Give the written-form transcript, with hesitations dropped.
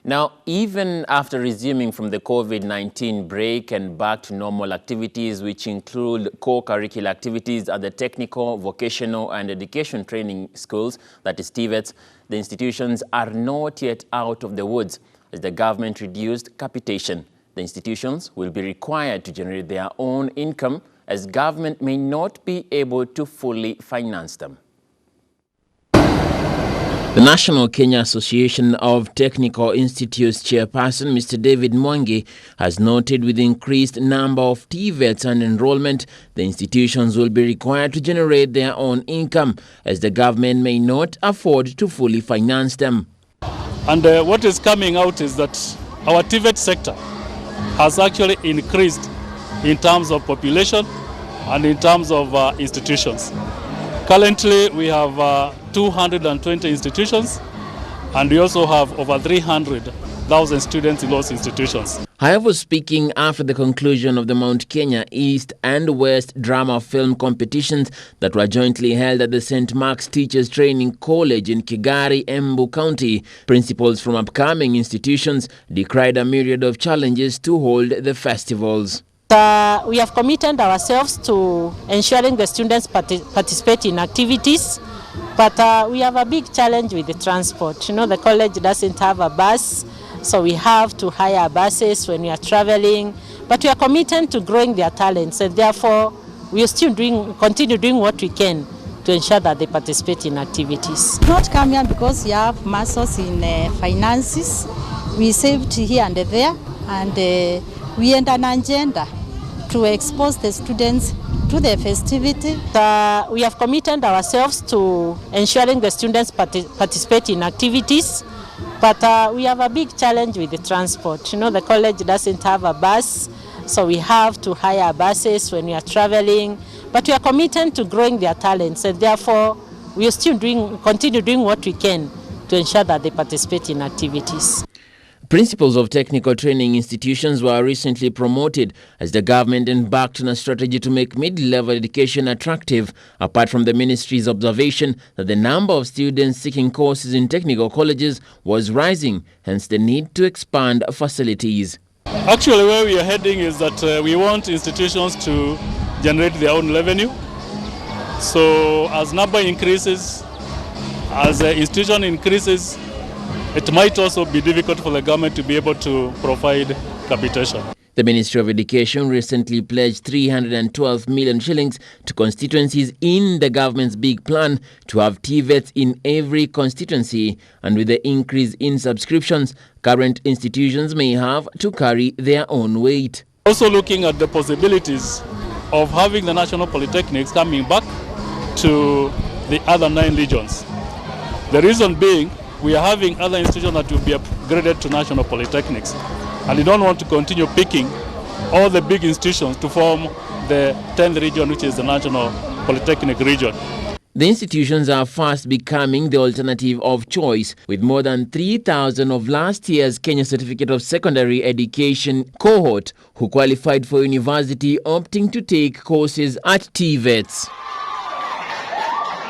Now, even after resuming from the COVID-19 break and back to normal activities, which include co-curricular activities at the technical, vocational and education training schools, that is TVETs, the institutions are not yet out of the woods as the government reduced capitation. The institutions will be required to generate their own income as government may not be able to fully finance them. The National Kenya Association of Technical Institutes chairperson, Mr. David Mwangi, has noted with the increased number of TVETs and enrollment, the institutions will be required to generate their own income as the government may not afford to fully finance them. And what is coming out is that our TVET sector has actually increased in terms of population and in terms of institutions. Currently, we have 220 institutions, and we also have over 300,000 students in those institutions. However, speaking after the conclusion of the Mount Kenya East and West drama film competitions that were jointly held at the St. Mark's Teachers Training College in Kigari, Embu County, principals from upcoming institutions decried a myriad of challenges to hold the festivals. We have committed ourselves to ensuring the students participate in activities, but we have a big challenge with the transport. You know, the college doesn't have a bus, so we have to hire buses when we are traveling. But we are committed to growing their talents, and therefore we are still continue doing what we can to ensure that they participate in activities. Not come here because we have muscles in finances. We saved here and there, and we had an agenda to expose the students to the festivity. We have committed ourselves to ensuring the students participate in activities, but we have a big challenge with the transport. You know, the college doesn't have a bus, so we have to hire buses when we are traveling. But we are committed to growing their talents, and therefore we are still continue doing what we can to ensure that they participate in activities. Principals of technical training institutions were recently promoted as the government embarked on a strategy to make mid-level education attractive, apart from the ministry's observation that the number of students seeking courses in technical colleges was rising, hence the need to expand facilities. Actually, where we are heading is that we want institutions to generate their own revenue. So as number increases, as the institution increases, it might also be difficult for the government to be able to provide capitation. The Ministry of Education recently pledged 312 million shillings to constituencies in the government's big plan to have TVETs in every constituency, and with the increase in subscriptions, current institutions may have to carry their own weight. Also looking at the possibilities of having the national polytechnics coming back to the other 9 regions. The reason being, we are having other institutions that will be upgraded to national polytechnics, and we don't want to continue picking all the big institutions to form the 10th region, which is the national polytechnic region. The institutions are fast becoming the alternative of choice, with more than 3,000 of last year's Kenya Certificate of Secondary Education cohort who qualified for university opting to take courses at TVETs.